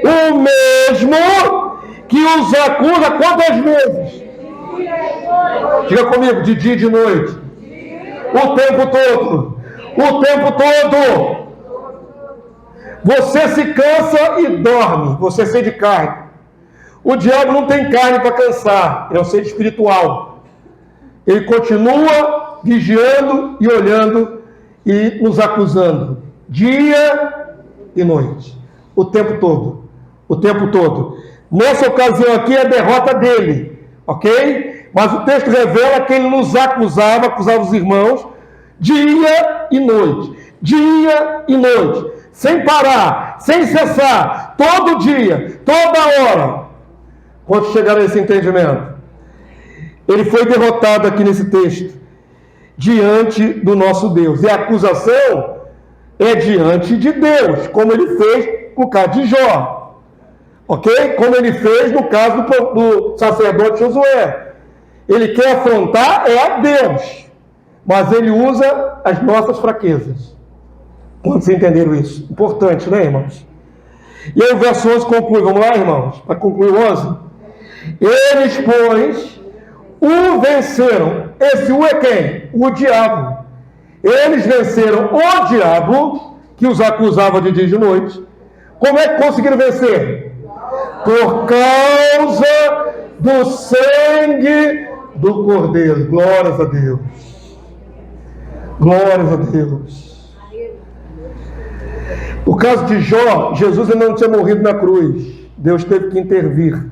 o mesmo que os acusa quantas vezes? Diga comigo, de dia e de noite. O tempo todo. O tempo todo. Você se cansa e dorme. Você é ser de carne. O diabo não tem carne para cansar. Ele é um ser espiritual. Ele continua vigiando e olhando e nos acusando. Dia e noite. O tempo todo. O tempo todo. Nessa ocasião aqui, a derrota dele, ok? Mas o texto revela que ele nos acusava os irmãos, dia e noite, sem parar, sem cessar, todo dia, toda hora. Quantos chegaram a esse entendimento? Ele foi derrotado aqui nesse texto, diante do nosso Deus. E a acusação é diante de Deus, como ele fez no caso de Jó. Ok? Como ele fez no caso do sacerdote Josué. Ele quer afrontar a Deus, mas ele usa as nossas fraquezas. Quantos entenderam isso? Importante, né, irmãos? E aí o verso 11 conclui. Vamos lá, irmãos? Para concluir o 11. Eles, pois, o venceram. Esse o é quem? O diabo. Eles venceram o diabo, que os acusava de dia e de noite. Como é que conseguiram vencer? Por causa do sangue do Cordeiro. Glórias a Deus. Glórias a Deus. No caso de Jó, Jesus ainda não tinha morrido na cruz. Deus teve que intervir.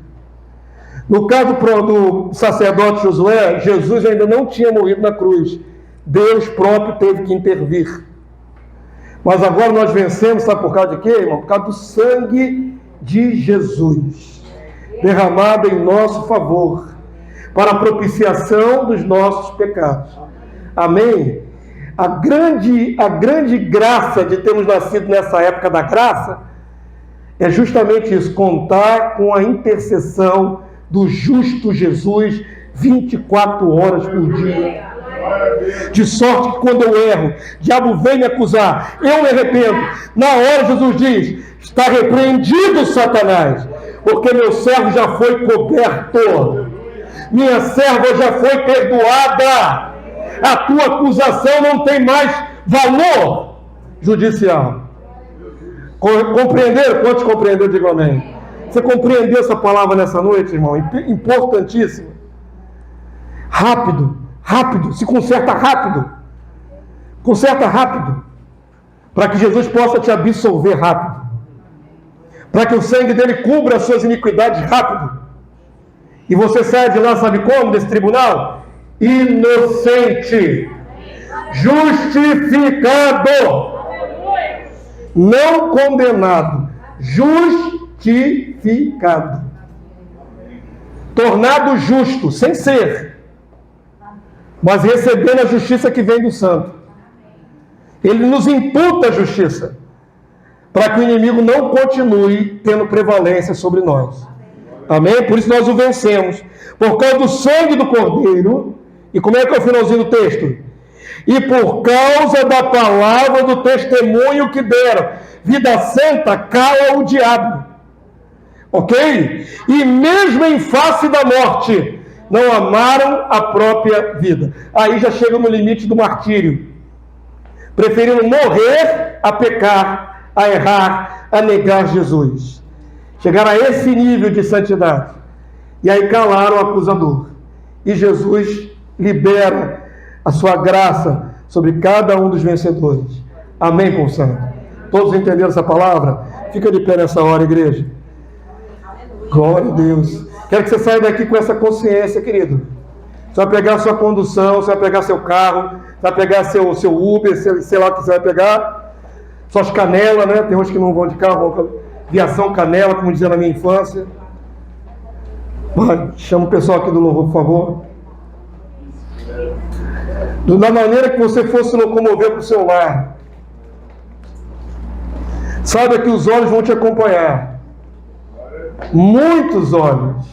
No caso do sacerdote Josué, Jesus ainda não tinha morrido na cruz. Deus próprio teve que intervir. Mas agora nós vencemos, sabe por causa de quê, irmão? Por causa do sangue de Jesus, derramado em nosso favor, para a propiciação dos nossos pecados. Amém? A grande graça de termos nascido nessa época da graça é justamente isso, contar com a intercessão do justo Jesus 24 horas por dia. De sorte que quando eu erro, o diabo vem me acusar, eu me arrependo. Na hora Jesus diz: está repreendido, Satanás, porque meu servo já foi coberto, minha serva já foi perdoada. A tua acusação não tem mais valor judicial. Compreenderam? Quantos compreenderam? Digo amém. Você compreendeu essa palavra nessa noite, irmão? Importantíssimo. Rápido, se conserta rápido. Conserta rápido. Para que Jesus possa te absolver rápido. Para que o sangue dele cubra as suas iniquidades rápido. E você saia de lá, sabe como? Desse tribunal? Inocente, justificado, não condenado, justificado, tornado justo, sem ser, mas recebendo a justiça que vem do santo. Ele nos imputa a justiça, para que o inimigo não continue tendo prevalência sobre nós. Amém? Por isso nós o vencemos, por causa do sangue do Cordeiro. E como é que é o finalzinho do texto? E por causa da palavra do testemunho que deram, vida santa, cala o diabo. Ok? E mesmo em face da morte, não amaram a própria vida. Aí já chega no limite do martírio. Preferiram morrer a pecar, a errar, a negar Jesus. Chegaram a esse nível de santidade. E aí calaram o acusador. E Jesus libera a sua graça sobre cada um dos vencedores. Amém, povo santo? Todos entenderam essa palavra? Fica de pé nessa hora, igreja. Glória a Deus. Quero que você saia daqui com essa consciência, querido. Você vai pegar a sua condução, você vai pegar seu carro, você vai pegar seu Uber, sei lá o que você vai pegar. Suas canelas, né? Tem uns que não vão de carro, vão viação canela, como dizia na minha infância. Chama o pessoal aqui do louvor, por favor. Da maneira que você fosse locomover para o seu lar, saiba que os olhos vão te acompanhar. Muitos olhos.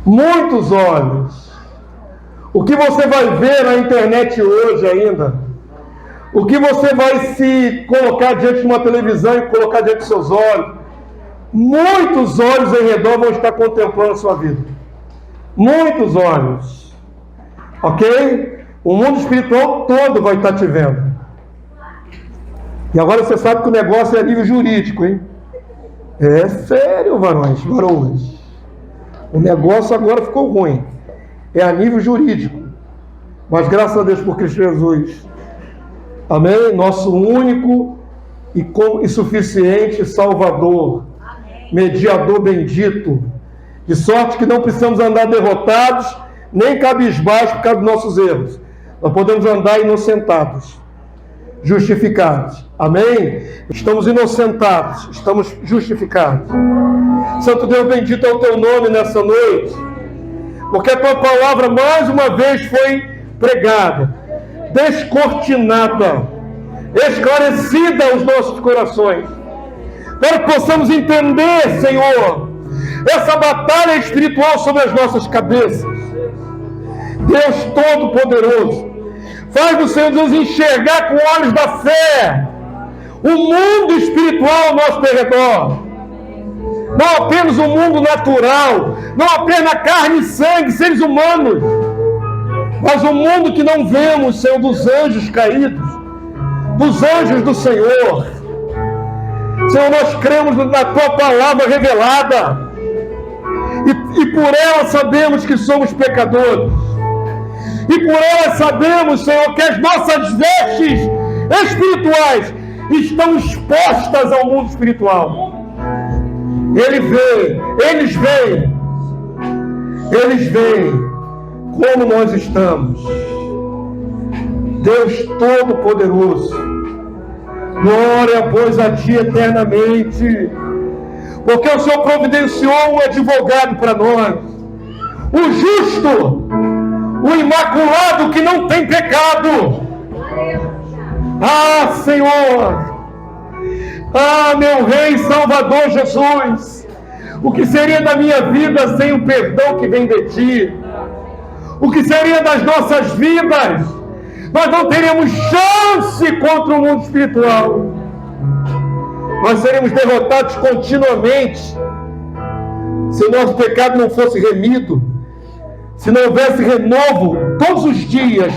Muitos olhos. O que você vai ver na internet hoje ainda, o que você vai se colocar diante de uma televisão e colocar diante dos seus olhos, muitos olhos em redor vão estar contemplando a sua vida. Muitos olhos. Ok? O mundo espiritual todo vai estar te vendo. E agora você sabe que o negócio é a nível jurídico, hein? É sério, varoas. O negócio agora ficou ruim. É a nível jurídico. Mas graças a Deus por Cristo Jesus. Amém? Nosso único e suficiente Salvador. mediador bendito, de sorte que não precisamos andar derrotados, nem cabisbaixos por causa dos nossos erros. Nós podemos andar inocentados, justificados. Amém? Estamos inocentados, estamos justificados. Santo Deus, bendito é o teu nome nessa noite, porque a tua palavra mais uma vez foi pregada, descortinada, esclarecida aos nossos corações, para que possamos entender, Senhor, essa batalha espiritual sobre as nossas cabeças. Deus Todo-Poderoso, faz-nos, Senhor Deus, enxergar com olhos da fé o mundo espiritual ao nosso redor. Não apenas o mundo natural, não apenas carne e sangue, seres humanos, mas o mundo que não vemos, Senhor, dos anjos caídos, dos anjos do Senhor. Senhor, nós cremos na tua palavra revelada, e por ela sabemos que somos pecadores, e por ela sabemos, Senhor, que as nossas vestes espirituais estão expostas ao mundo espiritual. Eles veem como nós estamos. Deus Todo-Poderoso, glória, pois, a Ti eternamente, porque o Senhor providenciou um advogado para nós, o justo, o imaculado, que não tem pecado. Ah, Senhor, ah, meu Rei Salvador Jesus, o que seria da minha vida sem o perdão que vem de Ti? O que seria das nossas vidas? Nós não teríamos chance contra o mundo espiritual. Nós seríamos derrotados continuamente se o nosso pecado não fosse remido, se não houvesse renovo todos os dias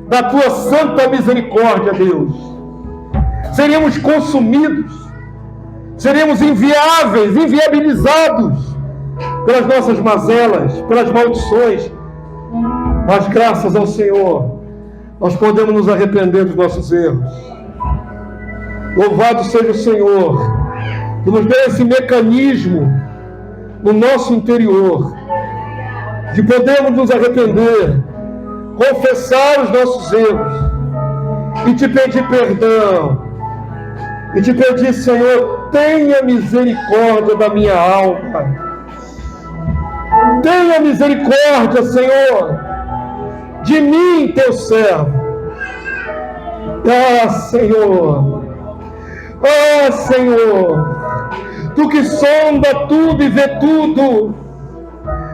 da Tua santa misericórdia, Deus. Seríamos consumidos, seríamos inviáveis, inviabilizados pelas nossas mazelas, pelas maldições. Mas graças ao Senhor, nós podemos nos arrepender dos nossos erros. Louvado seja o Senhor, que nos deu esse mecanismo no nosso interior, de podermos nos arrepender, confessar os nossos erros, e Te pedir perdão, e Te pedir, Senhor, tenha misericórdia da minha alma. Tenha misericórdia, Senhor, de mim, Teu servo. Ah, Senhor, ah, Senhor, Tu que sonda tudo e vê tudo,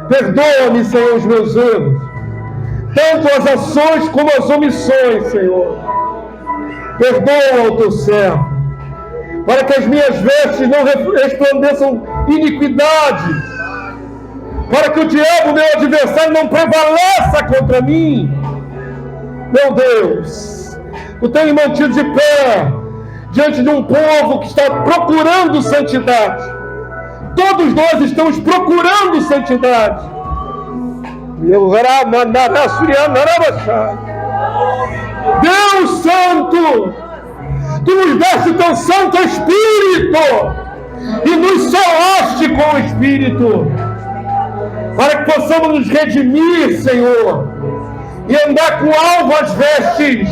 perdoa-me, Senhor, os meus erros, tanto as ações como as omissões, Senhor. Perdoa o Teu servo, para que as minhas vestes não resplandeçam iniquidade, para que o diabo, meu adversário, não prevaleça contra mim. Meu Deus, Tu tens mantido de pé diante de um povo que está procurando santidade. Todos nós estamos procurando santidade. Deus Santo, Tu nos deste o Teu Santo Espírito e nos selaste com o Espírito, para que possamos nos redimir, Senhor, e andar com alvas vestes,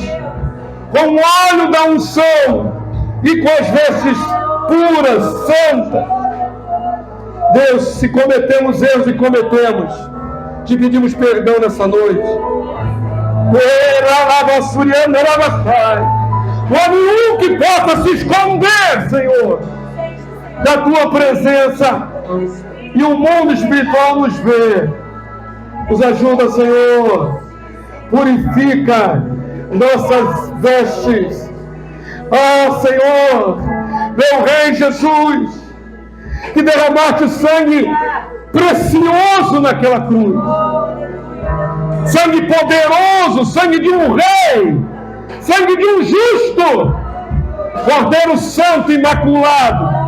com o óleo da unção e com as vestes puras, santas. Deus, se cometemos erros e cometemos, Te pedimos perdão nessa noite. Não há nenhum que possa se esconder, Senhor, da Tua presença, e o mundo espiritual nos vê. Nos ajuda, Senhor, purifica nossas vestes. Ah, Senhor, meu Rei Jesus, que derramaste sangue precioso naquela cruz, sangue poderoso, sangue de um rei, sangue de um justo, Cordeiro Santo Imaculado.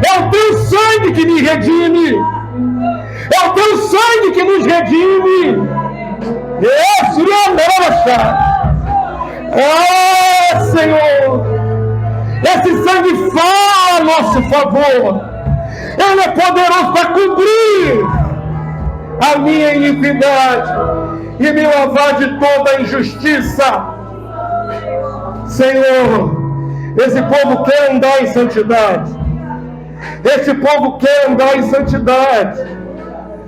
É o Teu sangue que me redime, é o Teu sangue que nos redime. Ah, Senhor, Esse sangue fala a nosso favor. Ele é poderoso para cobrir a minha iniquidade e me lavar de toda a injustiça. Senhor, esse povo quer andar em santidade. Esse povo quer andar em santidade.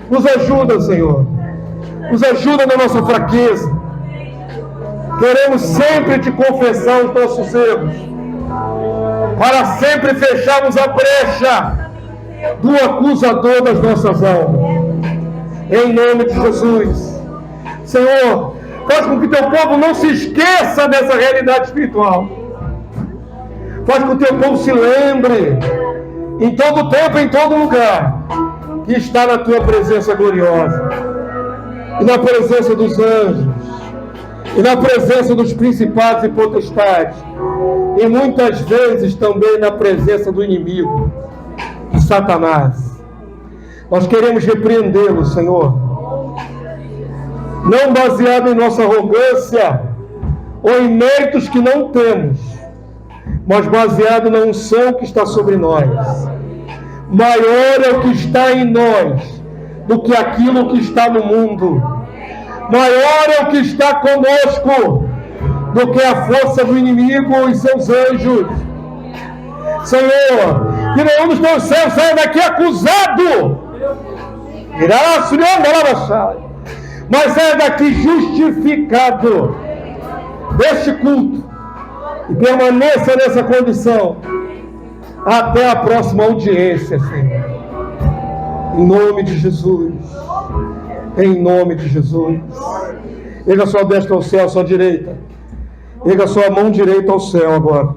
Nos ajuda, Senhor. Nos ajuda na nossa fraqueza. Queremos sempre te confessar os nossos erros, para sempre fecharmos a brecha do acusador das nossas almas. Em nome de Jesus. Senhor, faz com que teu povo não se esqueça dessa realidade espiritual. Faz com que teu povo se lembre, em todo tempo, em todo lugar, que está na tua presença gloriosa, e na presença dos anjos, e na presença dos principados e potestades, e muitas vezes também na presença do inimigo, de Satanás. Nós queremos repreendê-lo, Senhor, não baseado em nossa arrogância ou em méritos que não temos, mas baseado na unção que está sobre nós. Maior é o que está em nós do que aquilo que está no mundo. Maior é o que está conosco do que a força do inimigo e seus anjos. Senhor, que nenhum dos teus céus saia daqui acusado, mas saia daqui justificado deste culto e permaneça nessa condição até a próxima audiência, Senhor. Em nome de Jesus. Em nome de Jesus. Erga sua destra ao céu, sua direita. Erga sua mão direita ao céu agora.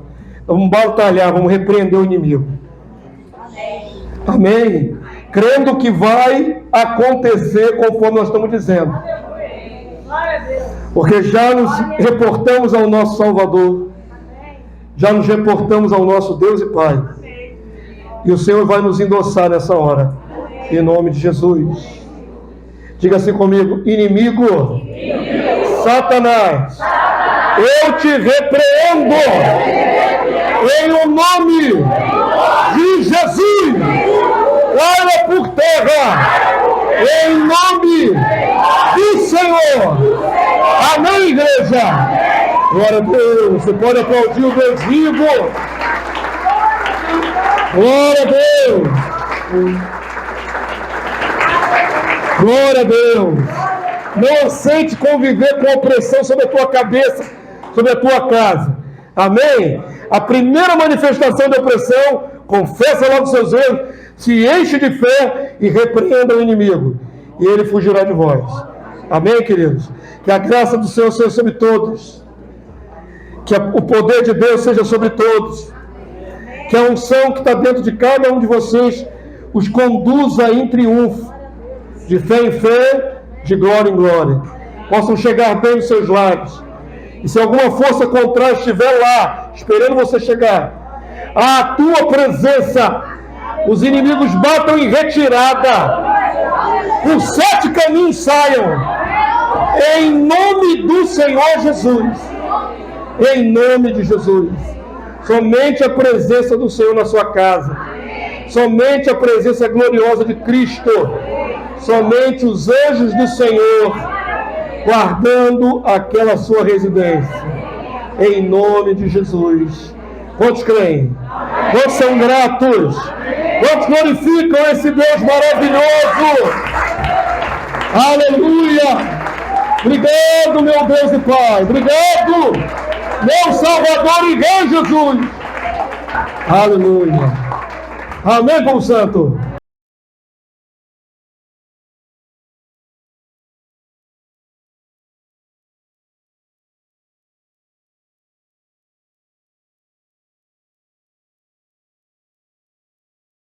Vamos batalhar, vamos repreender o inimigo. Amém? Crendo que vai acontecer conforme nós estamos dizendo. Porque já nos reportamos ao nosso Salvador. Já nos reportamos ao nosso Deus e Pai. E o Senhor vai nos endossar nessa hora. Em nome de Jesus. Diga assim comigo: inimigo, Satanás, eu te repreendo em o nome de Jesus. Caia por terra em nome do Senhor. Amém, igreja? Glória a Deus. Você pode aplaudir o Deus vivo. Glória a Deus. Glória a Deus. Não aceite conviver com opressão sobre a tua cabeça, sobre a tua casa. Amém? A primeira manifestação de opressão, confessa logo os seus erros, se enche de fé e repreenda o inimigo, e ele fugirá de vós. Amém, queridos? Que a graça do Senhor seja sobre todos. Que o poder de Deus seja sobre todos. Que a unção que está dentro de cada um de vocês os conduza em triunfo, de fé em fé, de glória em glória. Possam chegar bem nos seus lares. E se alguma força contrária estiver lá, esperando você chegar, a tua presença, os inimigos batam em retirada, os 7 caminhos saiam, em nome do Senhor Jesus. Em nome de Jesus. Somente a presença do Senhor na sua casa, somente a presença gloriosa de Cristo, somente os anjos do Senhor guardando aquela sua residência, em nome de Jesus. Quantos creem? Quantos são gratos? Quantos glorificam esse Deus maravilhoso? Aleluia! Obrigado, meu Deus e Pai. Obrigado, meu Salvador e Rei Jesus. Aleluia. Amém, povo santo.